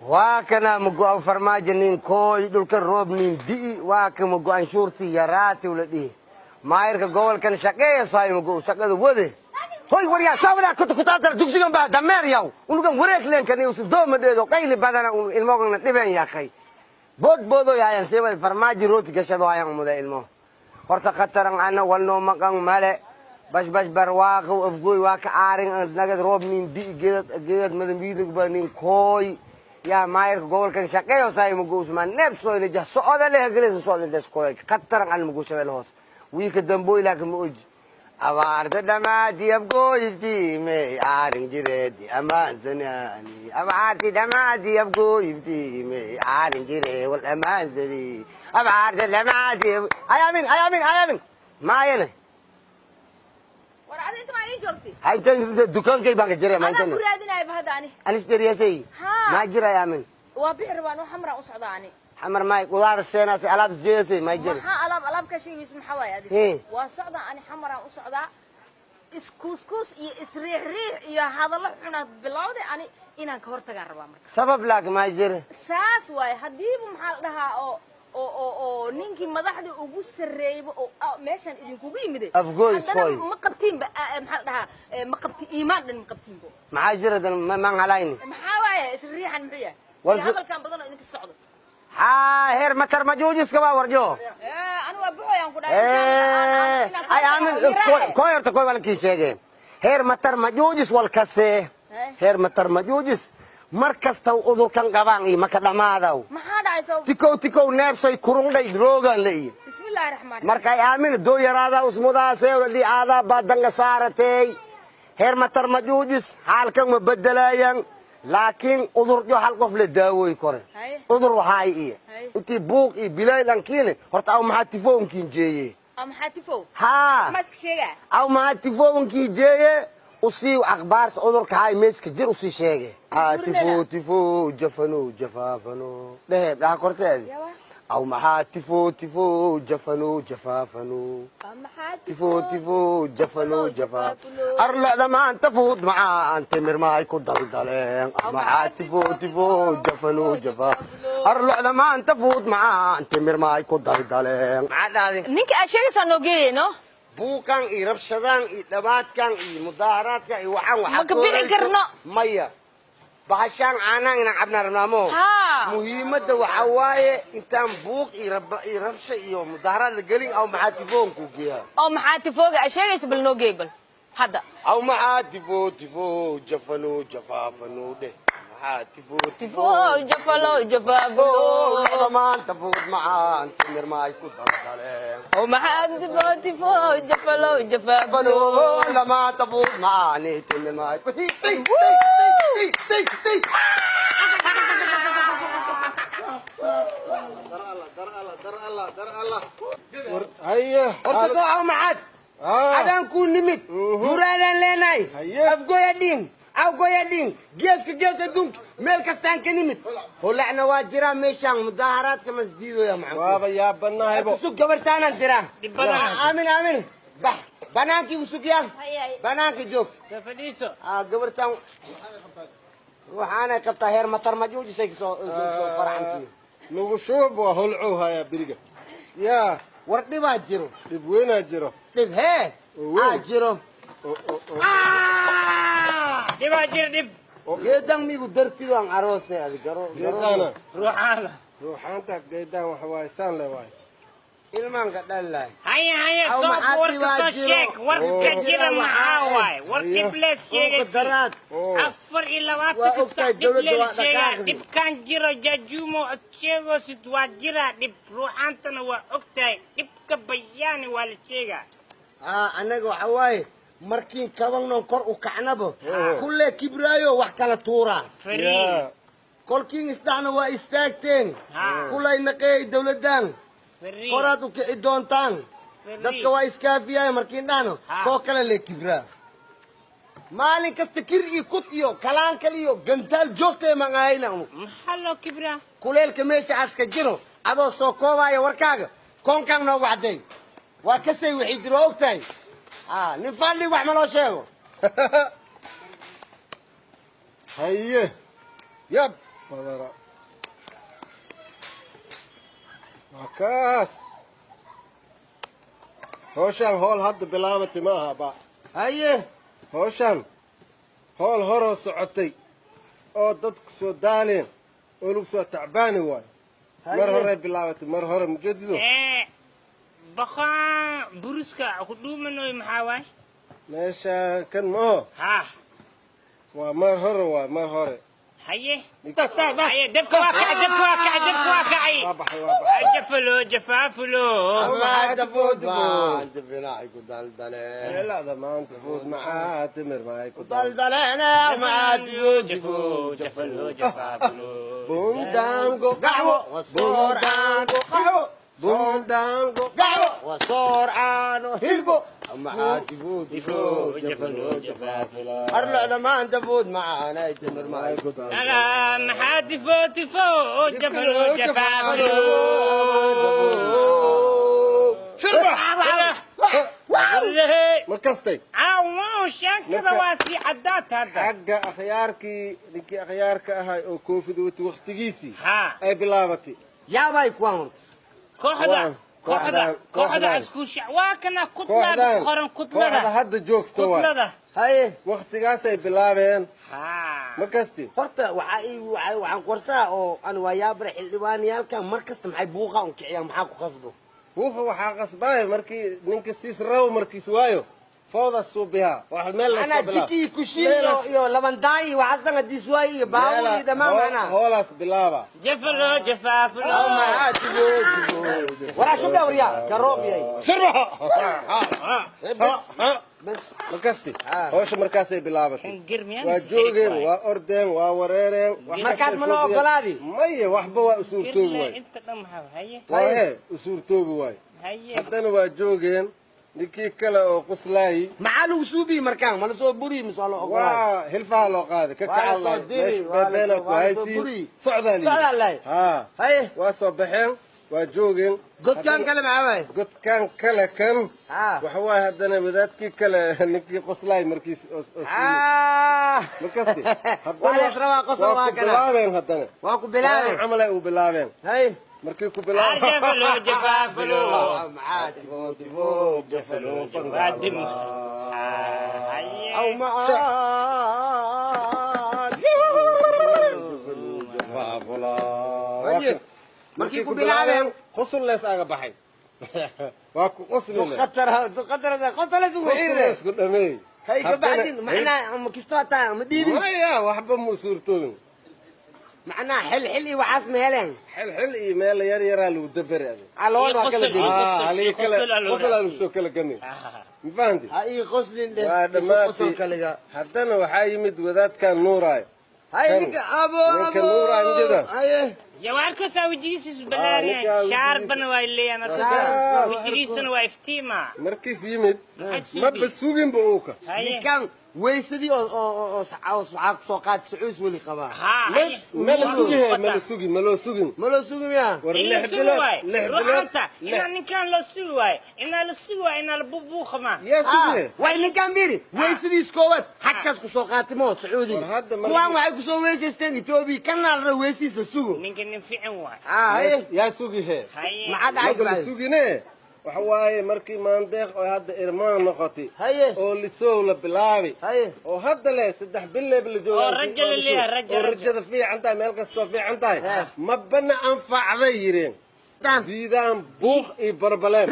واكنا مقو فرماجنين كوي دولك الروب نين دي واك مقو انشورتي ياراتي ولدي ما يرك قول كان شقيه صاي مقو شقده ودي هوي وريا ساولا كنت دغسيغان با دمير ياو ونكن وريك لين كان يوسف دوم ديدو قيل بدنا الموغن دبن يا اخي بودو يا سيبل فرماجي روتي كشدو ايان موديل مو horta khataran ana walno makan male bash barwaaq afgoy waa ka aarin nagad roob nin di geed madan biidig banin koy ya maayir gobolkan shaqeeyo say mugo usman nebso ila jah socda leh gelis socda des koy khataran an mugo shabel hoos wiika damboy laakiin ma oji abaarda dhamaadi afgoy iftiime aarin jireedi amaan sanani abaarti dhamaadi afgoy iftiime aarin jire wal amaan sani abaarda dhamaadi ayamin maayana war adii inta ma ii joogtay haytan dukaankay baan ka jiray maanta ana ku raadinay bahadani anis dariyasay ma jiray ayamin waa bixir baan xamra u socdaani xamar maay qudaar seenaas alaab jeesay ma jiray waxa alaab ka sheegis maxaa waay adii waa socda ani xamra u socdaa iskuus iyo isriix iyo hadallo xunad bilowday ani inaan ka hortagaan rabaa marka sabab laag ma jiray saas waay hadii maxaa dhahaa oo ninkii madaxda ugu sareeyay oo meeshan idinku yimid afgoy foy ma qabtiin maxaa dhahaa ma qabti iimaan dhan ma qabtiin bo maxaa jiradan ma halayni maxaa waay isriixan muxuu yahay hadalkan badan oo idinka socdo ha heer matar majuujis ka warjo ana waa buxayaan ku dhahay ay amin koyorta koy wala ki sheegay heer matar majuujis wal kase heer matar majuujis markasta udurkan qabaan iyo maka dhamaadaw maxaa dhacay soo tikow neebsay kurungday drogan leey bismillaahir rahmaanir markay aamin doo yaraada usmudaasay wadi aada badanga saaratay heer matar majuujis halkan ma bedelayan laakiin udur jo hal qof la daaway kore udur waxay iyo intii buuq iyo bilaylankiin horta aw maxaa tifoonkiin jeeyay maxaa tifoo ha mask sheega aw maxaa tifoonkiin jeeyay وسي أخبار عذر كهاي ميسك جر وسي شيء تفو جفنو جفافنو ده كورتاز أو محا تفو جفنو جفافنو تفو جفنو جفافنو أرلا لما أنت فود مع أنت مرماي كدر دلين محا تفو جفنو جفافنو أرلا لما أنت فود مع أنت مرماي كدر دلين عادي نيك أشياء سنوجي نو buukan iyo rabshadaan iyo dhabaadkan iyo mudaaharaadka iyo waxaan ma ka bixi karno maya bahashaan aanan ina cabna rabnaamo muhiimadda waxa waaye intaan buuq iyo rabsha iyo mudaaharaad la gelin aw maxaa tifoonku geeyaa oo maxaa tifooga ay sheegaysa bal noo geey bal hadda aw maxaa tifo jafano jafaafano de تفو جفافنو لما انت فوت معاه انت ما يكون ضلالين ومع تفو جفافنو لما تفوت معاه انت ما يكون در الله هيا ارتقوا معاد ادان كون نمت مرادان ليناي افقو يدين أو قيادين جيس دونك ملك استان كنيمت هلا إحنا واجرا ميشان مظاهرات كمسديدو يا معلم بابا يا بنا هيبو سوق قبرتانا ترى آمين بح بنانكي وسوق يا بنانكي جوك سفديسو قبرتان وحنا كطاهر مطر مجوج سيكسو فرعنتي نوشوب وهلعوها يا بريقة يا وردي ما جرو وين اجرو هي اجرو دب أجر دب جيدان ميقو درتي وان عروسي هذه جيدانا روحانك جيدان وحوايسان لواي إلمان قدال لاي هيا صوب ورك شيك ورك جرا معاواي ورك بلس شيك أفر إلا وقت تصدق بلس شيك دب كان جرا جاجومو أتشيغو ستوا جرا دب روحانتنا وأكتاي دب كبياني والشيك أنا جو حواي markiin kabanno kor u kacnabo kulle kibraayo wax kala tuura kolkiin isdaana waa istaagteen kullay naqeey dawladdan koraad u kici doontaan dadka waa iskaafiyay markiin dhaano koo kale le kibraa maalin kasta kir iyo kut iyo kalaan kale iyo gantaal joogtay maqaayna maxallo kibraa kuleelka meesha aska jiro adoo soo koobaya warkaaga koonkan noo wacday waa kasay wixii jiro ogtahay نفعل لي واحد ملو شيء هيه يب بدرة مكاس هوشان هول هاد بلابتي معها بقى هاي هوشان هول هرو سعودي او ددك سو دالين او لوك سو تعباني واي مر هره بلابتي مر هره مجددو بخا بروسكا كدو منو محاواي ماشا كان مو ها ومر هره واي مر هره هيه هيه دبك واقعي واضح جفلو جفافلو ما تفوت ما انت بناء يقول دلدلين لا ده ما انت فوت معاه تمر ما يكون دلدلين ما تفوت جفلو جفافلو بوندانغو قهوة والصور عنه قهوة بوندانغو قهوة والصور عنه هلبو ما تفوت جفلو جفافلو أرلع إذا ما أنت فوت معانا يتمر ما يقول أنا محاتي فوت جفلو جفافلو شربة ما كستي عاو شكل واسي عدات هذا حق أخياركي لكي أخيارك هاي أو كوفيد وتوختيسي ها أي بلابتي يا باي كوانت كوحدة اسكو شعواكنا كتلة بقرن كتلة هذا جوك توا كتلة هاي وقتigaas ay bilaabeen ها ma kasti horta waxaan qorsaa oo aan waayaabra xildhibaanayaalka mar kasta maxay buuqa un kiciyaa maxaa ku qasbo buuqa waxaa qasbay markii ninka siis raw markiis waayo fooda suubiha wax meel la ana soo bilaab jiki kushiyo iyo labandaay waxaas dhan diswaay iyo baawii dhamaan macna hoolaas bilaaba جفلو جفافلو ما تجيبو ولا شو دوريا كروب ياي shirba بس ma kasti hawsha markaas ay bilaabatay كان قرميان waa joogeen waa ordeen waa wareereen markaas ma loo ogolaadi maya waxba waa usuurtoobi waay انت دمها هي waa usuurtoobi waay هي haddana waa joogeen ninkii kale oo quslaayay maxaa lagu suubi markaan ma la soo buri mise waa loo ogolaadi waa hilfaha loo qaaday ka kacalay beena ku haysiin socdaali haa haye waa soo baxeen waa joogeen godkaan kale maxaa waay godkaan kale kan haa waxa waaye haddana wadaadkii kale ninkii qoslaay markiis markasti waa la israbaa qosol waa kale bilaabeen haddana waa ku bilaabeen camal ay u bilaabeen haye markii ku bilaabeen جفلو جفافلو maxaa tifoo jafalo قدم أو هي معاد markii ku bilaabeen qosol lees aga baxay waa ku qosli qatara ugu xiire isku dhamay hay ka bacdin macnaa ama kistoo taa ama dhiibi maya waxba ma suurtoobin macnaa xil iyo waxaas ma heleen xil iyo meel yar yaraa lagu dabari caloon waa kala dili halii kale qosol aan soo kala ganay ma fahanti ha ii qoslin dhe waa dhamaatay kaliga haddana waxaa yimid wadaadkan nuuraay hay ninka abo ninka nuuraay njida haye جواركو ساوي جيسيس بلارين شاربنا وايلي انا وجيسنا وافتيما markiis yimid ma basugin ba uuka ninkan weysadii oo waxaa ku soo qaad sacuus weli qabaa ma la sugihe ma la sugin ma loo sugin ma loo sugi miyaa war lix bilood إن كان لسواي إن لسواي إن البوبوخ ما yaa sugihe way ninkan biri weysadii iskoobad xagkaas ku soo qaatimo sacuudiga war hadda kuwaan waxay ku soo weysaysteen etoobiya kana la weysiis la sugo نمكن نفعن واي haye yaa sugihe هاي maxaa ma la dhacay sugine waxa waaye markii maandeeq oo hadda irmaan noqotay haye oo lisoow la bilaabi haye oo hadda le 3 bileeb la joogo oo rajada leeyahay, oo rajada fiican tahay meel kasta fiican tahay ma bana anfacday yireen biidaan buuq iyo barbaleem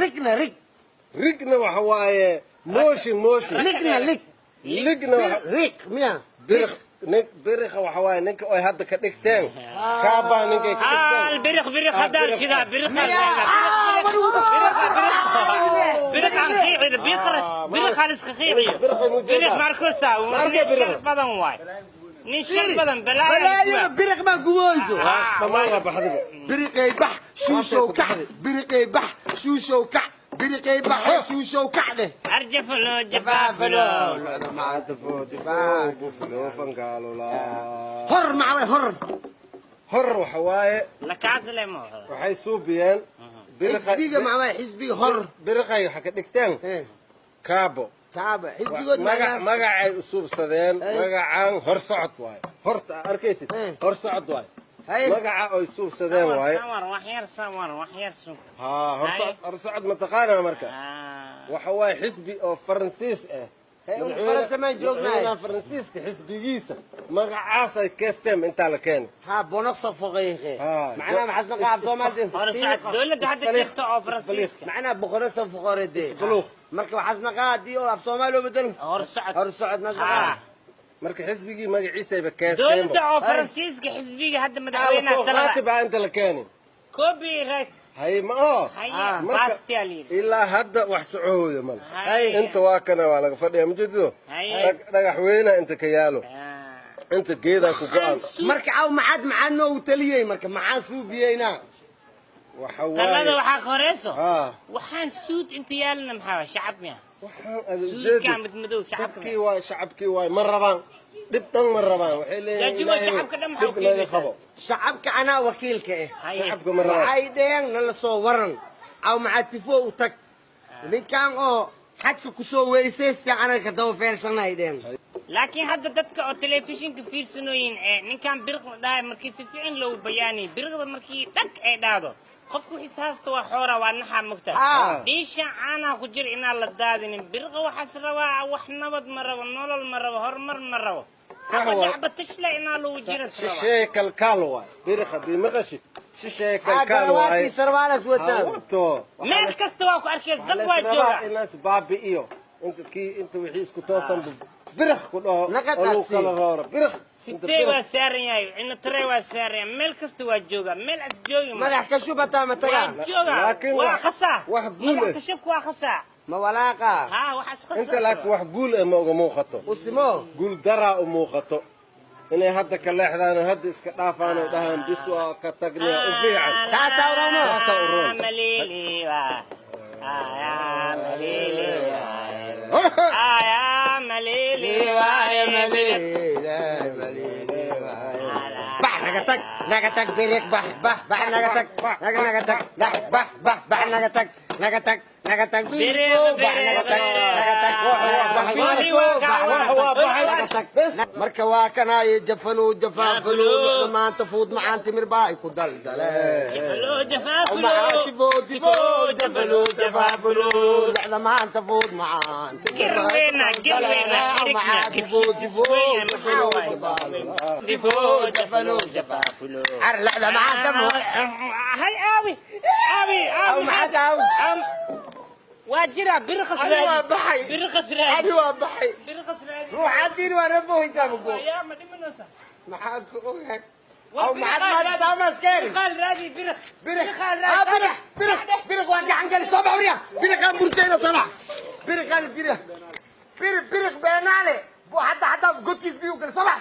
rigna waxa waaye mooshin ligna miya برخ وحواي نك أو هذا كدكتين كابا نك كدكتين البرخ هدار شذا برخ عن خير برخ على سخير برخ ماركوسا ونشر بدن واي نشر بدن بلا برخ ما جوزه ما بحذف برخ يبح شوشو كح برخ يبح شوشو كح بريقي بحر شو كعده ارجفلو جفافلو انا ما تفو فلو فنقالوا لا هر معوي هر وحواي لكاز ليمو waxay suubiyeen xisbiga macma xisbiga hor birqay waxa ka dhigteen kaabo xisbigood magacay u suubsadeen magacaan hor socod waay horta arkaysid hor socod waay magaca oo suubsadeen waaye samar wax yar suuq horsocod mataqaana marka waxa waaye xisbi oo faransiis ah faransa ma joognaay faransiiska xisbigiisa magacaas ay keesteen inta la keenay ها بونص فقيه معناها ما حد نقع في صومال دولة حتى تفتح أو فرنسيسكا معناها بخرس فقارة دي بلوخ مركب حسنا قاعد دي في صومال وبدلهم هرسعد ناس قاعد marka xisbigii magaciisa ay kaasteen dowladda oo faransiiska xisbiga hadda madaxweynaha talaba inta la keenay copyright hay ma bastialin ilaa hadda wax socooyo mal inta waa kana waa laga fadhiyaa mujadido dhagaxweyna inta ka yaalo inta geeda ku go'an marka aw maxad noo taliyay marka maxaa suubiyayna waxa waa talada waxa qoreyso waxaan suud inta yaalna maxaa shacab miya shacabkii waay ma rabaan dhib dhan ma rabaan waxay leeyihiin shacabka anaa wakiilka shacabka ma rabaan waxay dheen nala soo waran aw macatifo u tag ninkan oo xajka ku soo weysaysta anaga daba feersanahay dheen laakiin hadda dadka oo telefishinka fiirsanooyin ninkan birqda dhaay markii si fiican loo bayaanay birqda markii dhag ay dhaado qofku xisaasta waa xoora waa naxa mugta dhiisha caana ku jir inaa la daadinin birqa waxaas rabaa wax nabad ma rabo nolol ma rabo horumar ma rabo saxba tashla inaa loo jira shishay kalkaal waay birqa di maqashi shishay kalkaal waay sarwaalas wataa meel kasta waa ku arkay zab waa jooga inaas baabi iyo inta wixii isku toosan birq ku dhaho oo kala rooro birq sitee waa saaran yahay in tare waa saaran meel kasta waa jooga meel as joogi madax ka shubata ma taga laakiin waa khasa wax guul ka shubku waa khasa ma walaaqa wax khasa inta laakiin wax guul ma uga muuqato usimo guul dara u muuqato inay hadda ka leexdaan hadda iska dhaafaan oo dhahaan bis waa ka tagnaa u fiican taasa uramo malili waa malili نقتك بريك بح نقتك نقتك marka waa kana jafalo jafafalo ma anta fuud ma anta mirba ku daldale jafafalo la ma anta fuud ma anta girwena jafafalo لا ما anta هاي اوي او ما anta واجرا برخص انا بحي برخص انا بحي برخص روح عدين وانا ابو حساب ابو يا ما دي منوسا معاك او معاك ما سامس كيري قال رادي برخ برخ وانا عنقل صبع وريا برخ كان مرتين صبع برخ كان جري برخ بينالي بو حتى قلت يسبيو كده صبع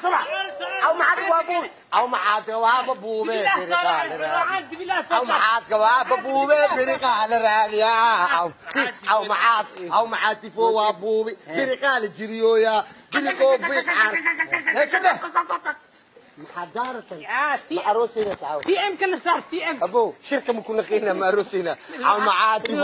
او معاك وابو او معاك وابو برخ او معاك وابو برخ على الراليا او معاك فو وابو برخ على جريو يا برخ عارف هيك كده محضرة مع روسينا تعاون تي ام كنا صار تي ام ابو شركه ممكن نخينا مع روسينا او معاتي